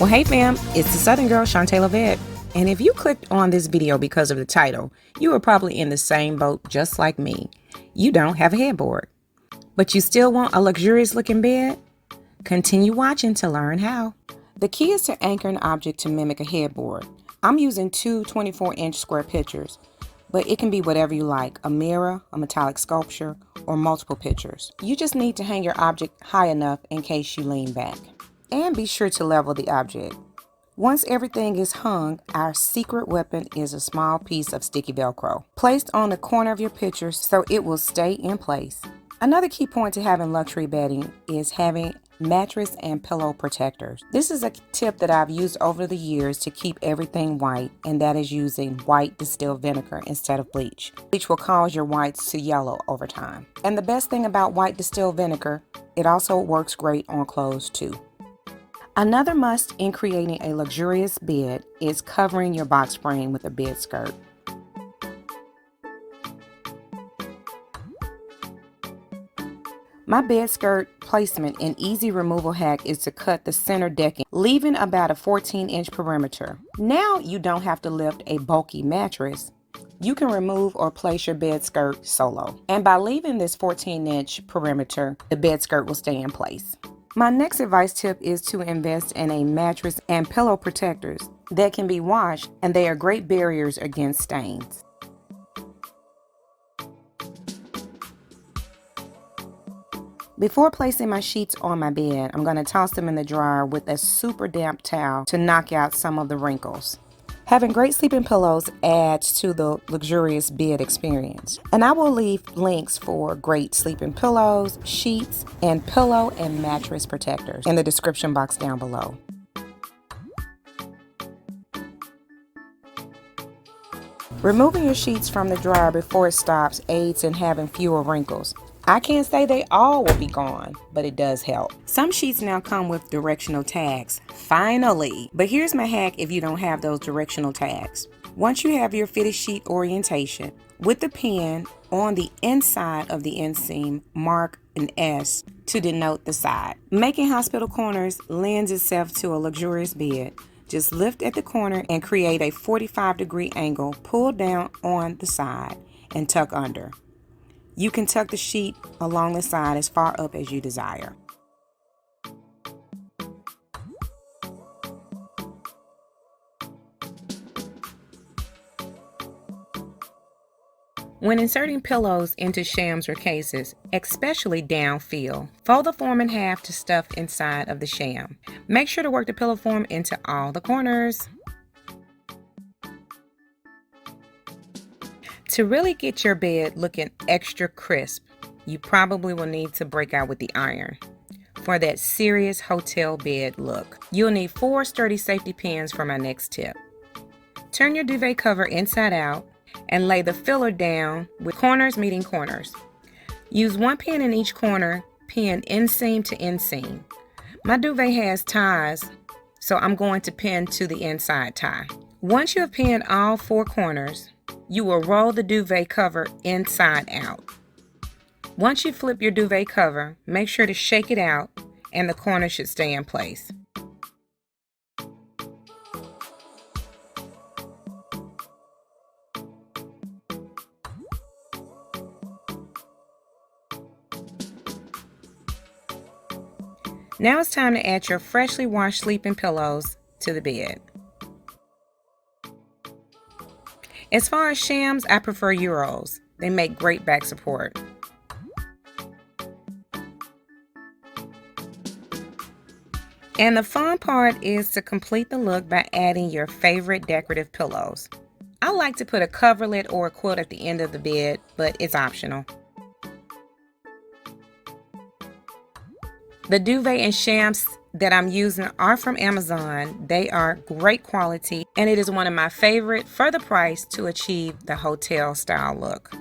Well, hey fam, it's the Southern Girl, Shantae Duvet. And if you clicked on this video because of the title, you are probably in the same boat just like me. You don't have a headboard, but you still want a luxurious looking bed? Continue watching to learn how. The key is to anchor an object to mimic a headboard. I'm using two 24-inch square pictures, but it can be whatever you like, a mirror, a metallic sculpture, or multiple pictures. You just need to hang your object high enough in case you lean back. And be sure to level the object. Once everything is hung, our secret weapon is a small piece of sticky Velcro, placed on the corner of your picture so it will stay in place. Another key point to having luxury bedding is having mattress and pillow protectors. This is a tip that I've used over the years to keep everything white, and that is using white distilled vinegar instead of bleach. Bleach will cause your whites to yellow over time. And the best thing about white distilled vinegar, it also works great on clothes too. Another must in creating a luxurious bed is covering your box spring with a bed skirt. My bed skirt placement and easy removal hack is to cut the center decking, leaving about a 14-inch perimeter. Now you don't have to lift a bulky mattress. You can remove or place your bed skirt solo. And by leaving this 14-inch perimeter, the bed skirt will stay in place. My next advice tip is to invest in a mattress and pillow protectors that can be washed, and they are great barriers against stains. Before placing my sheets on my bed, I'm going to toss them in the dryer with a super damp towel to knock out some of the wrinkles. Having great sleeping pillows adds to the luxurious bed experience. And I will leave links for great sleeping pillows, sheets, and pillow and mattress protectors in the description box down below. Removing your sheets from the dryer before it stops aids in having fewer wrinkles. I can't say they all will be gone, but it does help. Some sheets now come with directional tags, finally. But here's my hack if you don't have those directional tags. Once you have your fitted sheet orientation, with the pen on the inside of the inseam, mark an S to denote the side. Making hospital corners lends itself to a luxurious bed. Just lift at the corner and create a 45-degree angle, pull down on the side, and tuck under. You can tuck the sheet along the side as far up as you desire. When inserting pillows into shams or cases, especially downfield, fold the form in half to stuff inside of the sham. Make sure to work the pillow form into all the corners. To really get your bed looking extra crisp, you probably will need to break out with the iron for that serious hotel bed look. You'll need 4 sturdy safety pins for my next tip. Turn your duvet cover inside out and lay the filler down with corners meeting corners. Use 1 pin in each corner, pin inseam to inseam. My duvet has ties, so I'm going to pin to the inside tie. Once you have pinned all 4 corners, you will roll the duvet cover inside out. Once you flip your duvet cover, make sure to shake it out and the corner should stay in place. Now it's time to add your freshly washed sleeping pillows to the bed. As far as shams, I prefer Euros. They make great back support. And the fun part is to complete the look by adding your favorite decorative pillows. I like to put a coverlet or a quilt at the end of the bed, but it's optional. The duvet and shams that I'm using are from Amazon. They are great quality, and it is one of my favorite for the price to achieve the hotel style look.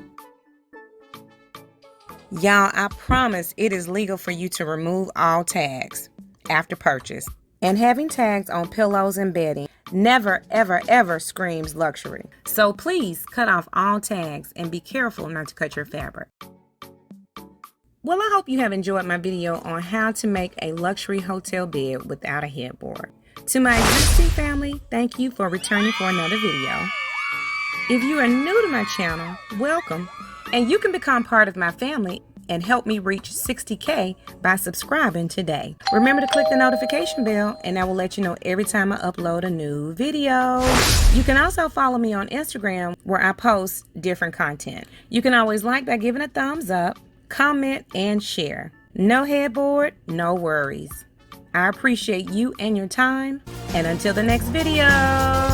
Y'all, I promise it is legal for you to remove all tags after purchase. And having tags on pillows and bedding never, ever, ever screams luxury. So please cut off all tags and be careful not to cut your fabric. Well, I hope you have enjoyed my video on how to make a luxury hotel bed without a headboard. To my existing family, thank you for returning for another video. If you are new to my channel, welcome, and you can become part of my family and help me reach 60K by subscribing today. Remember to click the notification bell and that will let you know every time I upload a new video. You can also follow me on Instagram where I post different content. You can always like by giving a thumbs up, comment, and share. No headboard, no worries. I appreciate you and your time, and until the next video.